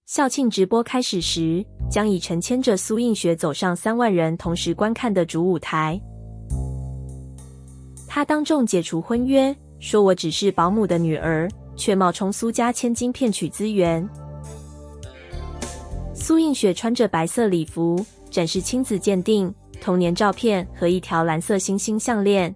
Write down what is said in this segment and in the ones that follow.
校慶直播開始時，江以晨牽着蘇映雪走上3萬人同時觀看的主舞台。他當眾解除婚約，說我只是保姆的女兒，卻冒充蘇家千金騙取資源。蘇映雪穿着白色禮服，展示親子鑑定、童年照片和一條藍色星星項鏈。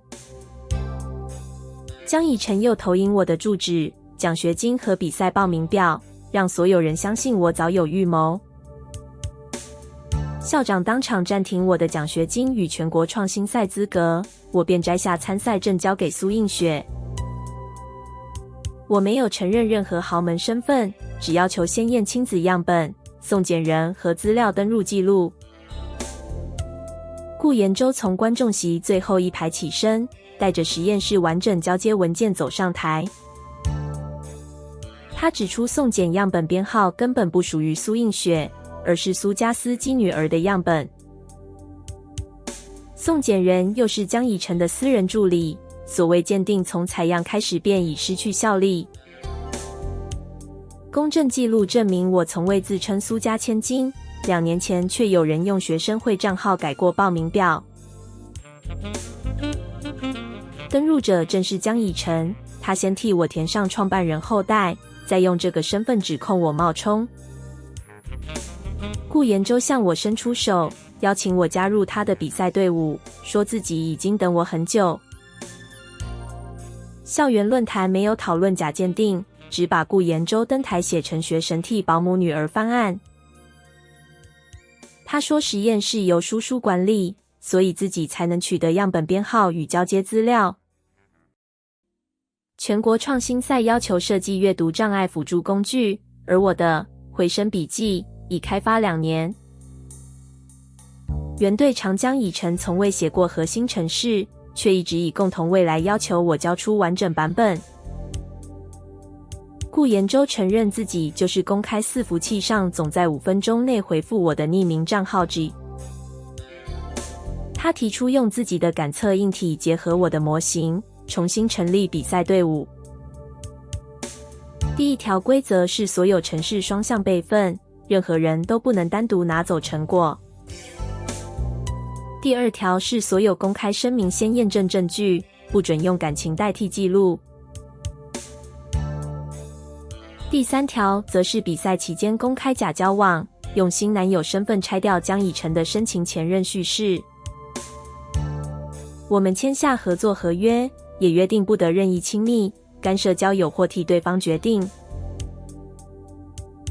江以晨又投影我的住址、獎學金和比賽報名表，讓所有人相信我早有預謀。校長當場暫停我的獎學金與全國創新賽資格，我便摘下參賽證交給蘇映雪。我沒有承認任何豪門身份，只要求先驗親子樣本、送檢人和資料登入記錄。顧延洲從觀眾席最後一排起身，帶着實驗室完整交接文件走上台。他指出送檢樣本編號根本不屬於蘇映雪，而是蘇家司機女兒的樣本。送檢人又是江以晨的私人助理，所謂鑑定從採樣開始便已失去效力。公證記錄證明我從未自稱蘇家千金，2年前卻有人用學生會賬號改過報名表。登入者正是江以晨，他先替我填上創辦人後代，再用這個身份指控我冒充。顧延洲向我伸出手，邀請我加入他的比賽隊伍，說自己已經等我很久。校園論壇沒有討論假鑑定，只把顧延洲登台寫成學神替保姆女兒翻案。他說實驗室由叔叔管理，所以自己才能取得樣本編號與交接資料。全國創新賽要求設計閱讀障礙輔助工具，而我的回聲筆記已開發2年。原隊長江以晨從未寫過核心程式，卻一直以共同未來要求我交出完整版本。顧延洲承認自己就是公開伺服器上總在5分鐘內回復我的匿名賬號 G。他提出用自己的感測硬體結合我的模型，重新成立比賽隊伍。第一條規則是所有程式雙向備份，任何人都不能單獨拿走成果。第2條是所有公開聲明先驗證證據，不准用感情代替記錄。第3條則是比賽期間公開假交往，用新男友身份拆掉江以晨的深情前任敘事。我們簽下合作合約，也約定不得任意親密、干涉交友或替對方決定。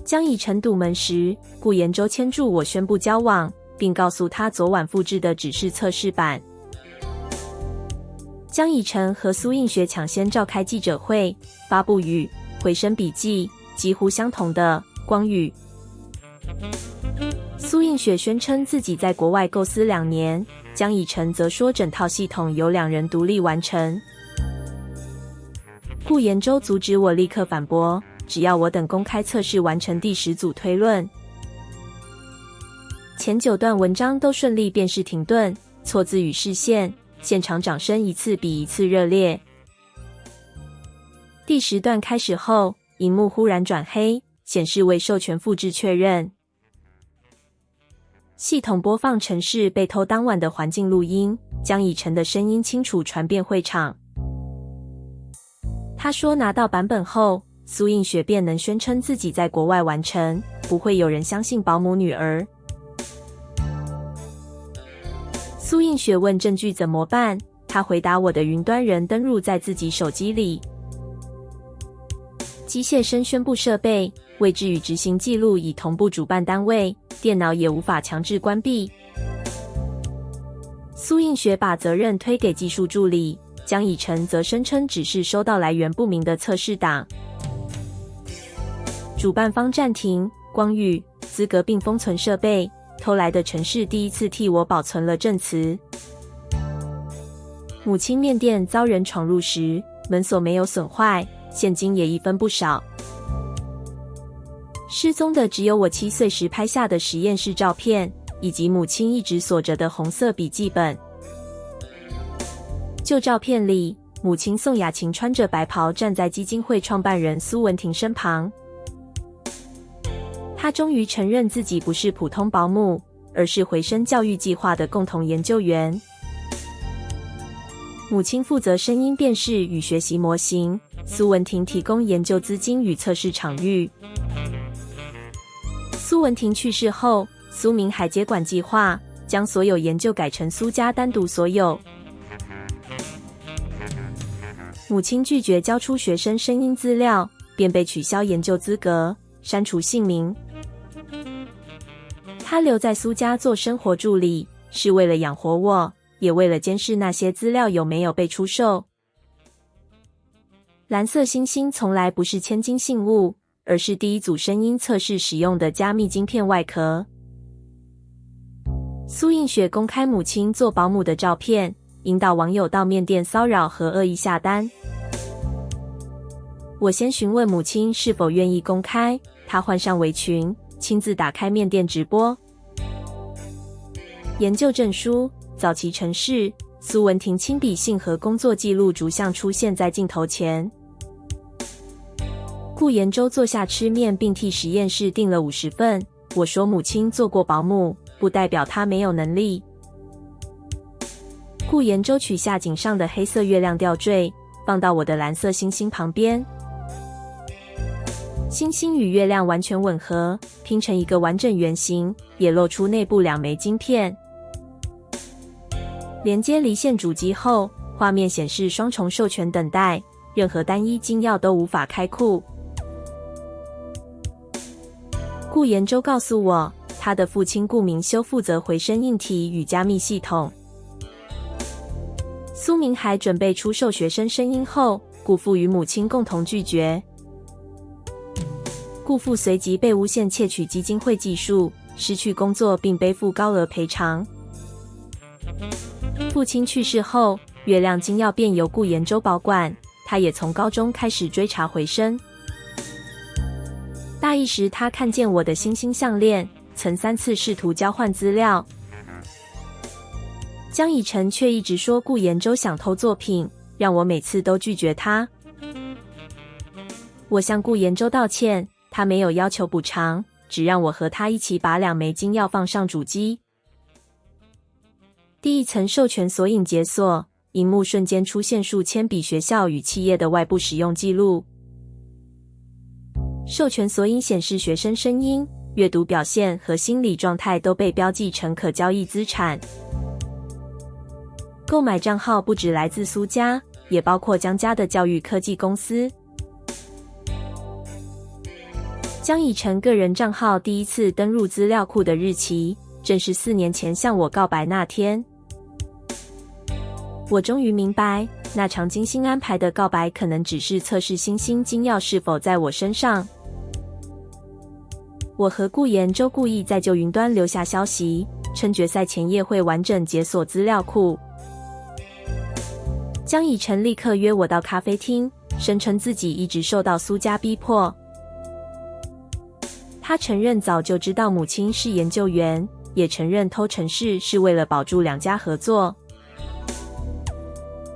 江以晨堵門時，顧延洲牽住我宣布交往，並告訴他昨晚複製的只是測試版。江以晨和蘇映雪搶先召開記者會，發布與回聲筆記幾乎相同的光語。蘇映雪宣稱自己在國外構思2年，江以晨則說整套系統由2人獨立完成。顧延洲阻止我立刻反駁，只要我等公開測試完成第10組推論。前9段文章都順利辨識停頓，錯字與視線，現場掌聲一次比一次熱烈。第10段開始後，螢幕忽然轉黑，顯示未授權複製確認。系統播放程式被偷當晚的環境錄音，江以晨的聲音清楚傳遍會場。他說拿到版本後，蘇映雪便能宣稱自己在國外完成，不會有人相信保姆女兒。蘇映雪問證據怎麼辦，他回答我的雲端仍登入在自己手機裡。機械聲宣布設備、位置與執行記錄已同步主辦單位，電腦也無法強制關閉。蘇映雪把責任推給技術助理，江以晨則聲稱只是收到來源不明的測試檔。主辦方暫停、光語、資格並封存設備，偷來的程式第一次替我保存了證詞。母親麵店遭人闖入時，門鎖沒有損壞，現金也一分不少。失蹤的只有我7歲時拍下的實驗室照片，以及母親一直鎖着的紅色筆記本。舊照片裡，母親宋雅琴穿着白袍站在基金會創辦人蘇文婷身旁。他終於承認自己不是普通保姆，而是回聲教育計劃的共同研究員。母親負責聲音辨識與學習模型，蘇文婷提供研究資金與測試場域。蘇文婷去世後，蘇明海接管計劃，將所有研究改成蘇家單獨所有。母親拒絕交出學生聲音資料，便被取消研究資格，刪除姓名。她留在蘇家做生活助理，是為了養活我，也為了監視那些資料有沒有被出售。藍色星星從來不是千金信物，而是第一組聲音測試使用的加密晶片外殼。蘇映雪公開母親做保姆的照片，引導網友到面店騷擾和惡意下單。我先詢問母親是否願意公開，她換上圍裙，親自打開面店直播。研究證書、早期程式、蘇文婷親筆信和工作記錄逐項出現在鏡頭前。顧延洲坐下吃麵，並替實驗室訂了50份。我說母親做過保姆，不代表她沒有能力。顧延洲取下頸上的黑色月亮吊墜，放到我的藍色星星旁邊。星星與月亮完全吻合，拼成一個完整圓形，也露出內部2枚晶片。連接離線主機後，畫面顯示雙重授權等待，任何單一金鑰都無法開庫。顧延洲告訴我，他的父親顧明修負責回聲硬體與加密系統。蘇明海準備出售學生聲音後，顧父與母親共同拒絕。顧父隨即被誣陷竊取基金會技術，失去工作並背負高額賠償。父親去世後，月亮金鑰便由顧延洲保管。他也從高中開始追查回聲。大一時，他看見我的星星項鏈，曾3次試圖交換資料。江以晨卻一直說顧延洲想偷作品，讓我每次都拒絕他。我向顧延洲道歉，他沒有要求補償，只讓我和他一起把2枚金鑰放上主機。第一層授權索引解鎖，螢幕瞬間出現數千筆學校與企業的外部使用記錄。授權索引顯示學生聲音、閱讀表現和心理狀態都被標記成可交易資產。購買賬號不只來自蘇家，也包括江家的教育科技公司。江以晨個人賬號第一次登入資料庫的日期，正是4年前向我告白那天。我終於明白，那場精心安排的告白可能只是測試星星金鑰是否在我身上。我和顧延洲故意在舊雲端留下消息，趁決賽前夜會完整解鎖資料庫。江以晨立刻約我到咖啡廳，聲稱自己一直受到蘇家逼迫。他承認早就知道母親是研究員，也承認偷程式是為了保住2家合作。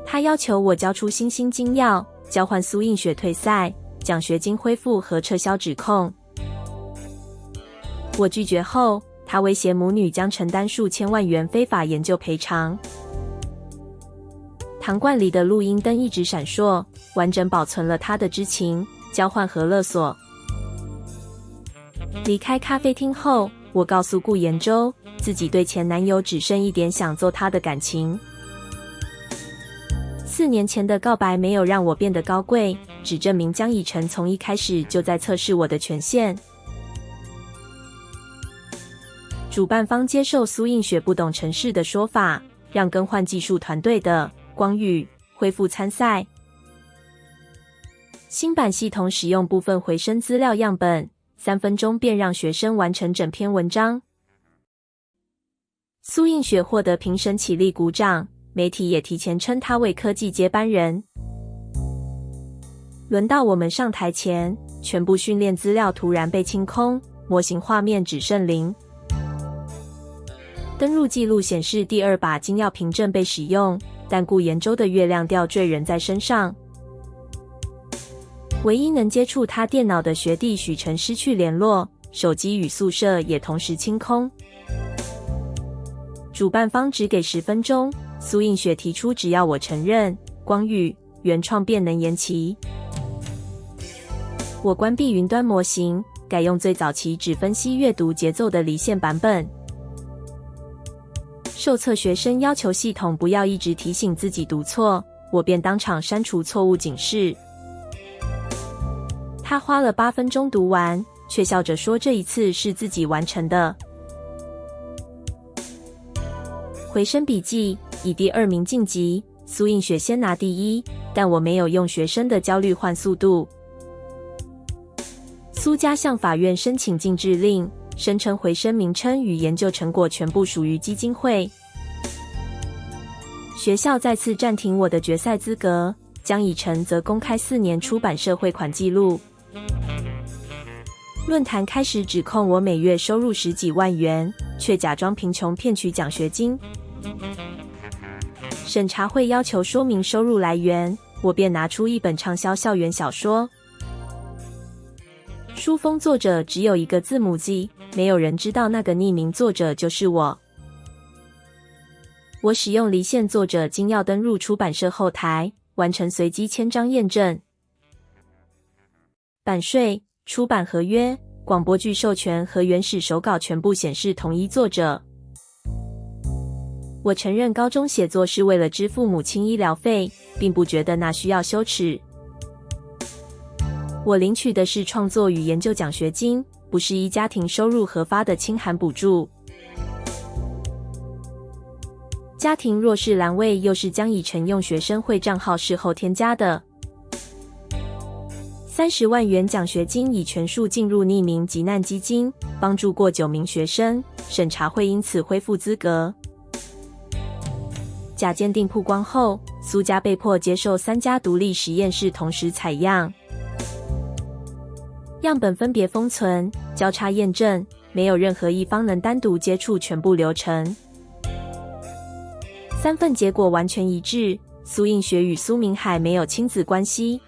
他要求我交出星星金鑰，交換蘇映雪退賽、獎學金恢復和撤銷指控。我拒絕後，他威脅母女將承擔數千萬元非法研究賠償。糖罐裡的錄音燈一直閃爍，完整保存了他的知情、交換和勒索。離開咖啡廳後，我告訴顧延洲，自己對前男友只剩一點想揍他的感情。4年前的告白沒有讓我變得高貴，只證明江以晨從一開始就在測試我的權限。主辦方接受蘇映雪不懂程式的說法，讓更換技術團隊的光宇恢復參賽。新版系統使用部分回聲資料樣本，3分鐘便讓學生完成整篇文章。蘇映雪獲得評審起立鼓掌，媒體也提前稱她為科技接班人。輪到我們上台前，全部訓練資料突然被清空，模型畫面只剩0。登入記錄顯示第2把金鑰憑證被使用，但顧延洲的月亮吊墜仍在身上。唯一能接觸他電腦的學弟許晨失去聯絡，手機與宿舍也同時清空。主辦方只給10分鐘，蘇映雪提出只要我承認光宇原創便能延期。我關閉雲端模型，改用最早期只分析閱讀節奏的離線版本。受測學生要求系統不要一直提醒自己讀錯，我便當場刪除錯誤警示。他花了8分鐘讀完，卻笑着說這一次是自己完成的。回聲筆記以第2名晉級，蘇映雪先拿第1，但我沒有用學生的焦慮換速度。蘇家向法院申請禁制令，聲稱回聲名稱與研究成果全部屬於基金會。學校再次暫停我的決賽資格，江以晨則公開4年出版社匯款記錄。論壇開始指控我每月收入10幾萬元，卻假裝貧窮騙取獎學金。審查會要求說明收入來源，我便拿出一本暢銷校園小說。書封作者只有一個字母 Z， 沒有人知道那個匿名作者就是我。我使用離線作者經要登入出版社後台，完成隨機簽章驗證。版稅、出版合約、廣播劇授權和原始手稿全部顯示同一作者。我承認高中寫作是為了支付母親醫療費，並不覺得那需要羞恥。我領取的是創作與研究獎學金，不是依家庭收入核發的清寒補助。家庭弱勢欄位又是江以晨用學生會賬號事後添加的。30萬元獎學金已全數進入匿名急難基金，幫助過9名學生，審查會因此恢復資格。假鑑定曝光後，蘇家被迫接受3家獨立實驗室同時採樣。樣本分別封存、交叉驗證，沒有任何一方能單獨接觸全部流程。3份結果完全一致，蘇映雪與蘇明海沒有親子關係。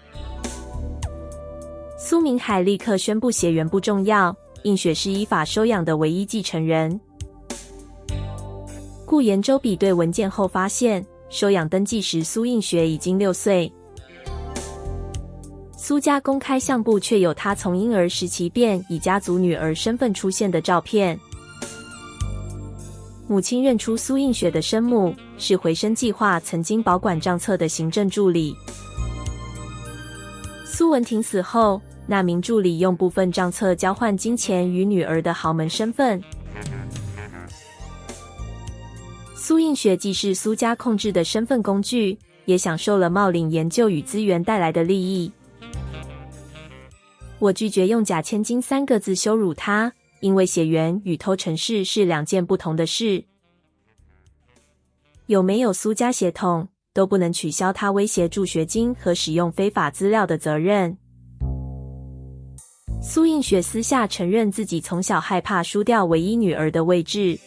蘇明海立刻宣布血緣不重要，映雪是依法收養的唯一繼承人。顧延周比對文件後發現，收養登記時蘇映雪已經6歲。蘇家公開相簿卻有他從嬰兒時期便以家族女兒身份出現的照片。母親認出蘇映雪的生母是回聲計劃曾經保管賬冊的行政助理。蘇文婷死後，那名助理用部分賬冊交換金錢與女兒的豪門身份。蘇映雪既是蘇家控制的身份工具，也享受了冒領研究與資源帶來的利益。我拒絕用假千金3個字羞辱她，因為血緣與偷程式是2件不同的事。有沒有蘇家血統，都不能取消她威脅助學金和使用非法資料的責任。蘇映雪私下承認自己從小害怕輸掉唯一女兒的位置。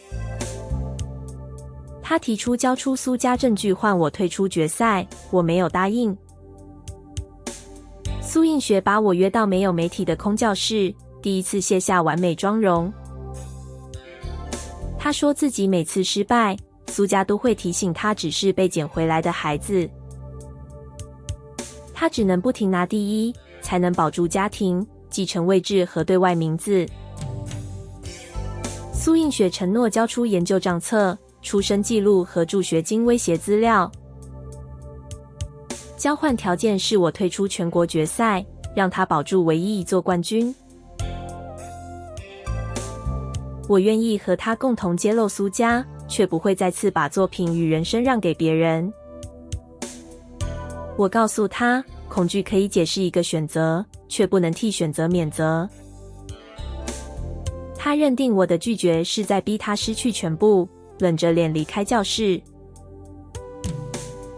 她提出交出蘇家證據換我退出決賽，我沒有答應。蘇映雪把我約到沒有媒體的空教室，第一次卸下完美妝容。她說自己每次失敗，蘇家都會提醒她只是被撿回來的孩子。她只能不停拿第1，才能保住家庭、繼承位置和對外名字。蘇映雪承諾交出研究賬冊、出生記錄和助學金威脅資料。交換條件是我退出全國決賽，讓他保住唯一一座冠軍。我願意和他共同揭露蘇家，卻不會再次把作品與人生讓給別人。我告訴他，恐懼可以解釋一個選擇，卻不能替選擇免責。他認定我的拒絕是在逼他失去全部，冷着臉離開教室。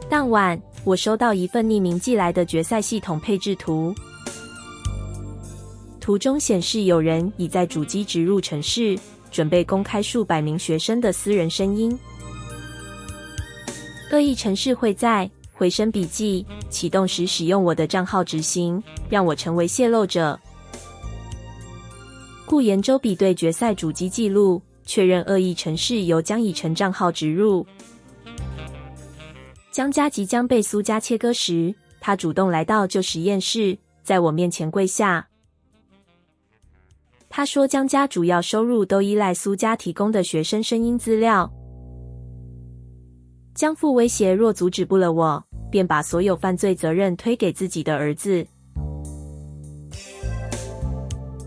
當晚，我收到一份匿名寄來的決賽系統配置圖，圖中顯示有人已在主機植入程式，準備公開數百名學生的私人聲音。惡意程式會在回聲筆記啟動時使用我的賬號執行，讓我成為洩露者。顧延州比對決賽主機記錄，確認惡意程式由江以晨賬號植入。江家即將被蘇家切割時，他主動來到舊實驗室，在我面前跪下。他說江家主要收入都依賴蘇家提供的學生聲音資料。江父威脅，若阻止不了我，便把所有犯罪責任推給自己的兒子。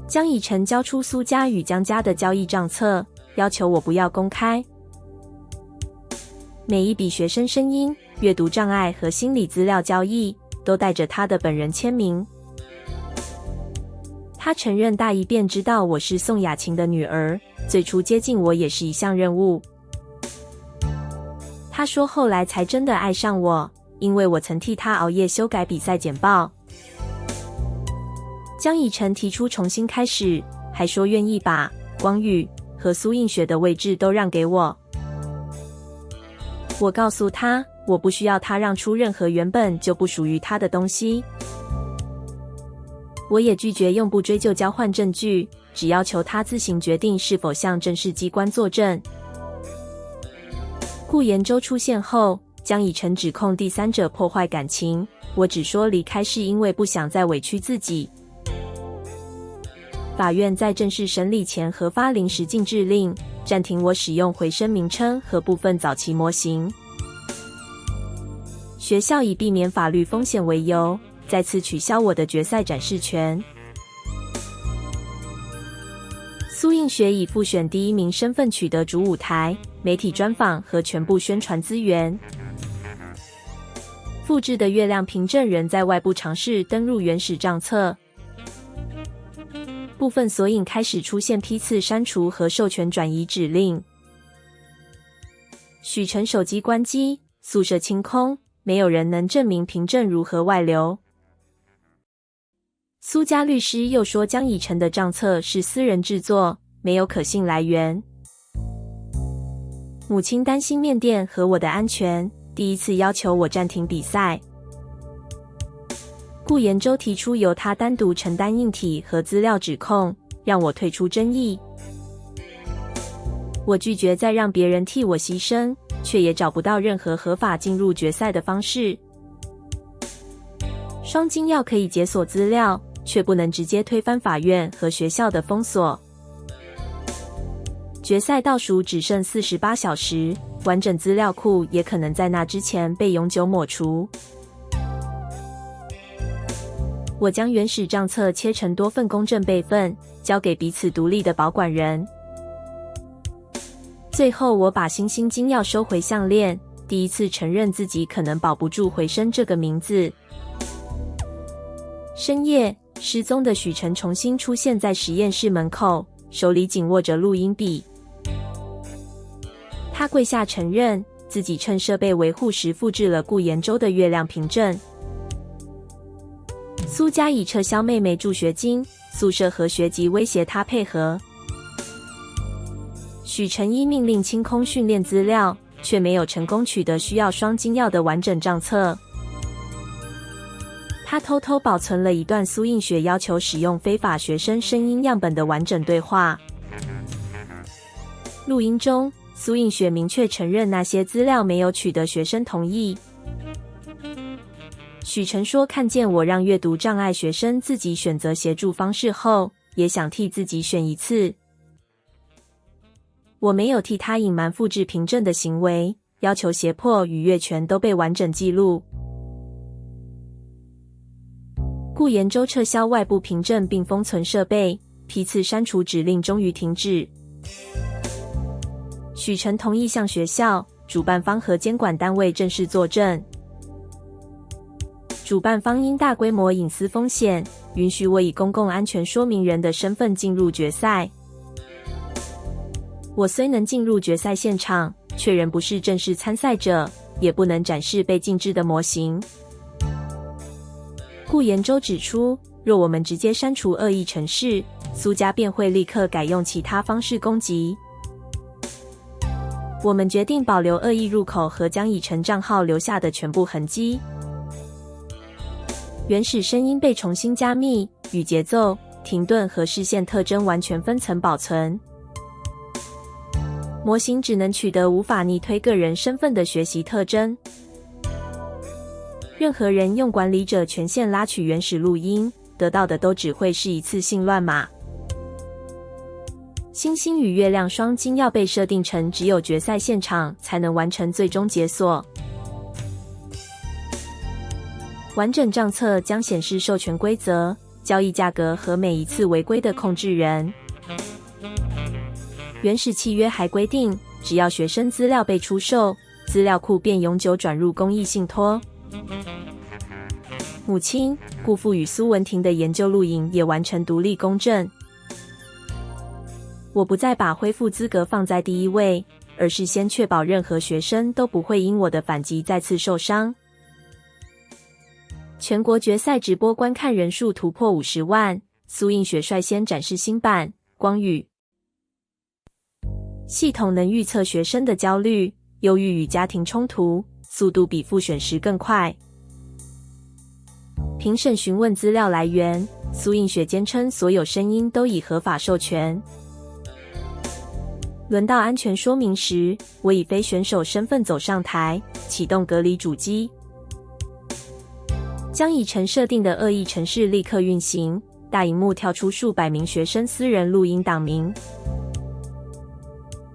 江以晨交出蘇家與江家的交易賬冊，要求我不要公開。每一筆學生聲音、閱讀障礙和心理資料交易，都帶着他的本人簽名。他承認大一便知道我是宋雅琴的女兒，最初接近我也是一項任務。他說後來才真的愛上我，因為我曾替他熬夜修改比賽簡報。江以晨提出重新開始，還說願意把光宇和蘇映雪的位置都讓給我。我告訴他，我不需要他讓出任何原本就不屬於他的東西。我也拒絕用不追究交換證據，只要求他自行決定是否向正式機關作證。顧延州出現後，江以晨指控第三者破壞感情，我只說離開是因為不想再委屈自己。法院在正式審理前核發臨時禁制令，暫停我使用回聲名稱和部分早期模型。學校以避免法律風險為由，再次取消我的決賽展示權。蘇映雪以複選第一名身份取得主舞台、媒體專訪和全部宣傳資源。複製的月亮憑證仍在外部嘗試登入原始賬冊。部分索引開始出現批次刪除和授權轉移指令。許晨手機關機，宿舍清空，沒有人能證明憑證如何外流。蘇家律師又說江以晨的賬冊是私人制作，沒有可信來源。母親擔心麵店和我的安全，第一次要求我暫停比賽。顧延州提出由他單獨承擔硬體和資料指控，讓我退出爭議。我拒絕再讓別人替我犧牲，卻也找不到任何合法進入決賽的方式。雙金鑰可以解鎖資料，卻不能直接推翻法院和學校的封鎖。決賽倒數只剩48小時，完整資料庫也可能在那之前被永久抹除。我將原始賬冊切成多份公證備份，交給彼此獨立的保管人。最後，我把星星金鑰收回項鏈，第一次承認自己可能保不住回聲這個名字。深夜，失蹤的許晨重新出現在實驗室門口，手裡緊握着錄音筆。他跪下承認，自己趁設備維護時複製了顧延州的月亮憑證。蘇家已撤銷妹妹助學金，宿舍和學籍威脅他配合。許晨依命令清空訓練資料，卻沒有成功取得需要雙金鑰的完整賬冊。他偷偷保存了一段蘇映雪要求使用非法學生聲音樣本的完整對話。錄音中，蘇映雪明確承認那些資料沒有取得學生同意。許晨說看見我讓閱讀障礙學生自己選擇協助方式後，也想替自己選一次。我沒有替他隱瞞複製憑證的行為，要求脅迫與越權都被完整記錄。顧延州撤銷外部憑證並封存設備，批次刪除指令終於停止。許晨同意向學校、主辦方和監管單位正式作證。主辦方因大規模隱私風險，允許我以公共安全說明人的身份進入決賽。我雖能進入決賽現場，卻仍不是正式參賽者，也不能展示被禁制的模型。顧延州指出，若我們直接刪除惡意程式，蘇家便會立刻改用其他方式攻擊。我們決定保留惡意入口和江以晨賬號留下的全部痕跡。原始聲音被重新加密，與節奏、停頓和視線特徵完全分層保存。模型只能取得無法逆推個人身份的學習特徵。任何人用管理者權限拉取原始錄音，得到的都只會是一次性亂碼。星星與月亮雙晶要被設定成只有決賽現場才能完成最終解鎖。完整賬冊將顯示授權規則、交易價格和每一次違規的控制人。原始契約還規定，只要學生資料被出售，資料庫便永久轉入公益信託。母親、顧父與蘇文婷的研究錄影也完成獨立公正。我不再把恢復資格放在第一位，而是先確保任何學生都不會因我的反擊再次受傷。全國決賽直播觀看人數突破50萬，蘇映雪率先展示新版光宇。系統能預測學生的焦慮、憂鬱與家庭衝突，速度比複選時更快。評審詢問資料來源，蘇映雪堅稱所有聲音都已合法授權。輪到安全說明時，我以非選手身份走上台，啟動隔離主機，將已成設定的惡意程式立刻運行，大螢幕跳出數百名學生私人錄音檔名。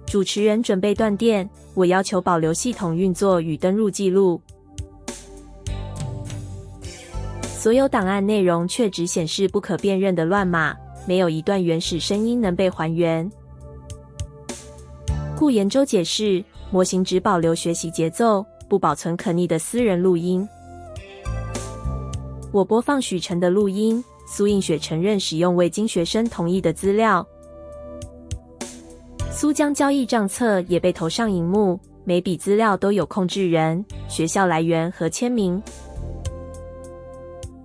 主持人準備斷電，我要求保留系統運作與登入記錄。所有檔案內容卻只顯示不可辨認的亂碼，沒有一段原始聲音能被還原。顧延洲解釋，模型只保留學習節奏，不保存可逆的私人錄音。我播放許晨的錄音，蘇映雪承認使用未經學生同意的資料。蘇江交易賬冊也被投上螢幕，每筆資料都有控制人、學校來源和簽名。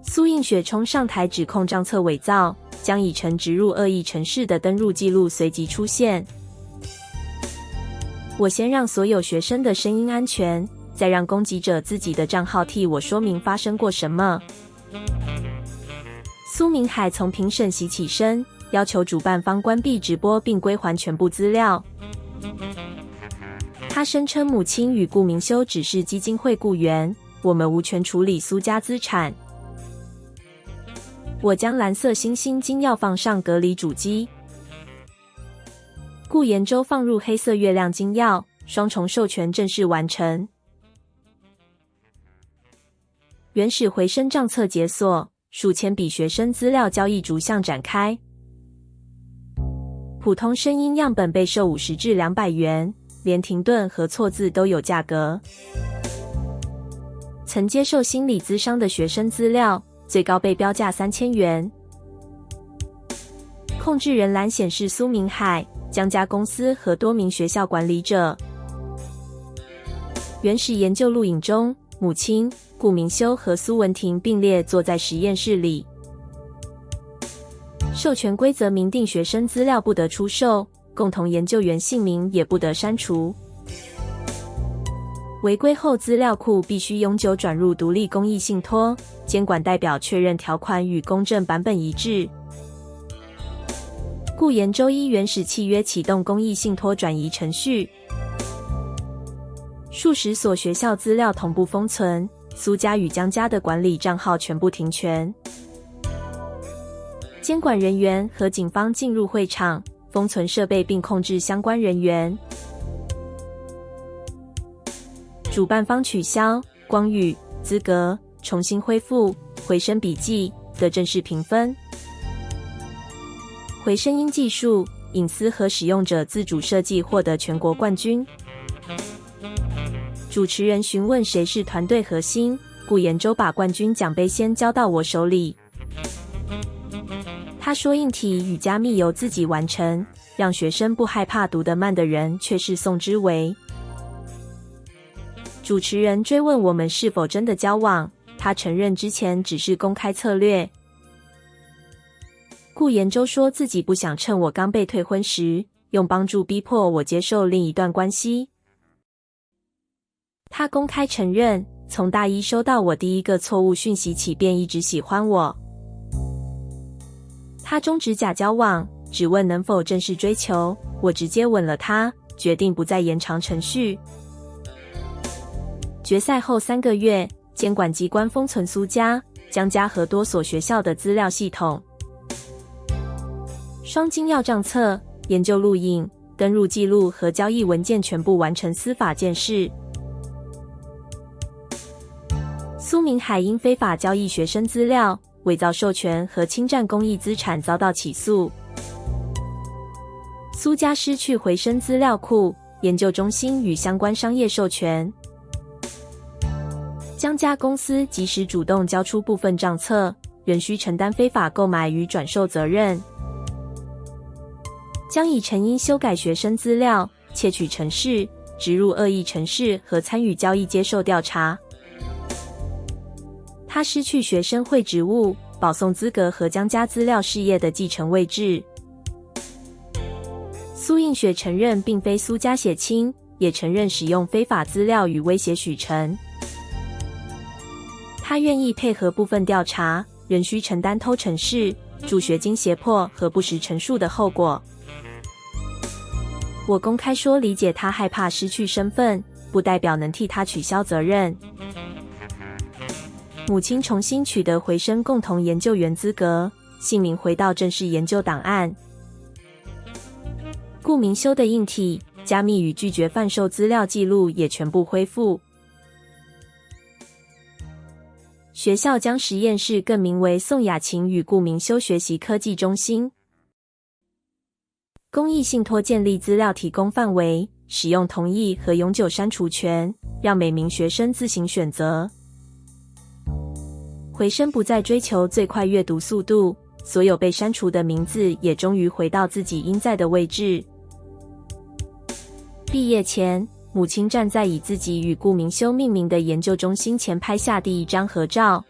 蘇映雪衝上台指控賬冊偽造，將已成植入惡意程式的登入記錄隨即出現。我先讓所有學生的聲音安全，再讓攻擊者自己的賬號替我說明發生過什麼。蘇明海從評審席起身，要求主辦方關閉直播並歸還全部資料。他聲稱母親與顧明修只是基金會僱員，我們無權處理蘇家資產。我將藍色星星晶曜放上隔離主機。顧延洲放入黑色月亮晶曜，雙重授權正式完成。原始回聲賬冊解鎖，數千筆學生資料交易逐項展開。普通聲音樣本被售50至200元，連停頓和錯字都有價格。曾接受心理諮商的學生資料，最高被標價3000元。控制人欄顯示蘇明海、江家公司和多名學校管理者。原始研究錄影中，母親顧明修和蘇文婷並列坐在實驗室裡。授權規則明定學生資料不得出售，共同研究員姓名也不得刪除。違規後資料庫必須永久轉入獨立公益信託，監管代表確認條款與公證版本一致。顧延洲依原始契約啟動公益信託轉移程序。數十所學校資料同步封存，蘇家與江家的管理賬號全部停權。監管人員和警方進入會場，封存設備並控制相關人員。主辦方取消、光宇、資格、重新恢復、回聲筆記的正式評分。回聲音技術、隱私和使用者自主設計獲得全國冠軍。主持人詢問誰是團隊核心，顧延洲把冠軍獎盃先交到我手裡。他說硬體與加密由自己完成，讓學生不害怕讀得慢的人卻是宋之維。主持人追問我們是否真的交往，他承認之前只是公開策略。顧延洲說自己不想趁我剛被退婚時，用幫助逼迫我接受另一段關係。他公開承認，從大一收到我第一個錯誤訊息起便一直喜歡我。他終止假交往，只問能否正式追求，我直接吻了他，決定不再延長程序。決賽後3個月，監管機關封存蘇家、江家和多所學校的資料系統，雙金要賬冊、研究錄影、登入記錄和交易文件全部完成司法鑑識。蘇明海因非法交易學生資料、偽造授權和侵占公益資產遭到起訴。蘇家失去回聲資料庫、研究中心與相關商業授權。江家公司即使主動交出部分賬冊，仍需承擔非法購買與轉售責任。江以誠因修改學生資料、竊取程式、植入惡意程式和參與交易接受調查。他失去學生會職務、保送資格和江家資料事業的繼承位置。蘇映雪承認並非蘇家血親，也承認使用非法資料與威脅許成。他願意配合部分調查，仍需承擔偷程式、助學金脅迫和不實陳述的後果。我公開說理解他害怕失去身份，不代表能替他取消責任。母親重新取得回聲共同研究員資格，姓名回到正式研究檔案。顧明修的硬體、加密與拒絕販售資料記錄也全部恢復。學校將實驗室更名為宋雅琴與顧明修學習科技中心。公益信託建立資料提供範圍，使用同意和永久刪除權，讓每名學生自行選擇。回聲不再追求最快閱讀速度，所有被刪除的名字也終於回到自己應在的位置。畢業前，母親站在以自己與顧明修命名的研究中心前拍下第一張合照。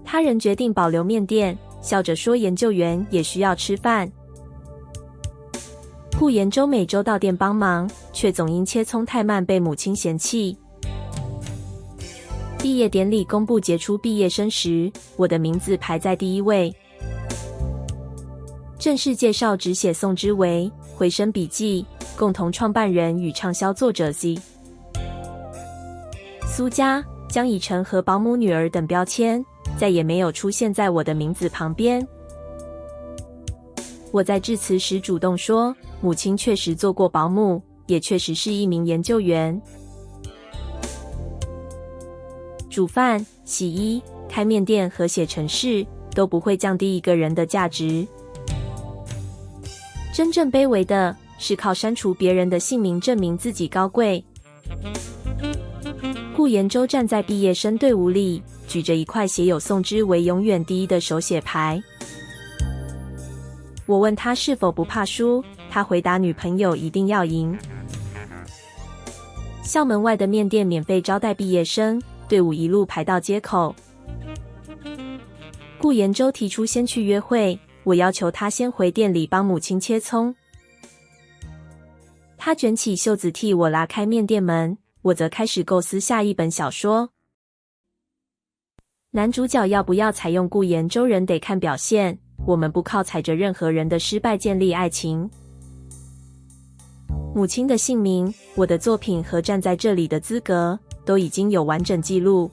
他人決定保留麵店，笑着說研究員也需要吃飯。顧延洲每周到店幫忙，卻總因切蔥太慢被母親嫌棄。畢業典禮公布傑出畢業生時，我的名字排在第1位。正式介紹只寫宋之為，回聲筆記共同創辦人與暢銷作者 Z。蘇家、江以誠和保姆女兒等標籤再也沒有出現在我的名字旁邊。我在致辭時主動說，母親確實做過保姆，也確實是一名研究員。煮飯、洗衣、開麵店和寫程式都不會降低一個人的價值。真正卑微的是靠刪除別人的姓名證明自己高貴。顧延洲站在畢業生隊伍裡，舉着一塊寫有宋之為永遠第一的手寫牌。我問他是否不怕輸，他回答女朋友一定要贏。校門外的麵店免費招待畢業生，隊伍一路排到街口。顧延洲提出先去約會，我要求他先回店裡幫母親切蔥。他捲起袖子替我拉開麵店門，我則開始構思下一本小說。男主角要不要採用顧延洲人得看表現，我們不靠踩着任何人的失敗建立愛情。母親的姓名、我的作品和站在這裡的資格都已經有完整記錄。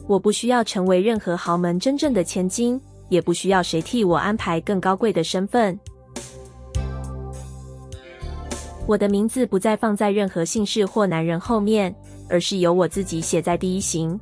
我不需要成為任何豪門真正的千金，也不需要誰替我安排更高貴的身份。我的名字不再放在任何姓氏或男人後面，而是由我自己寫在第一行。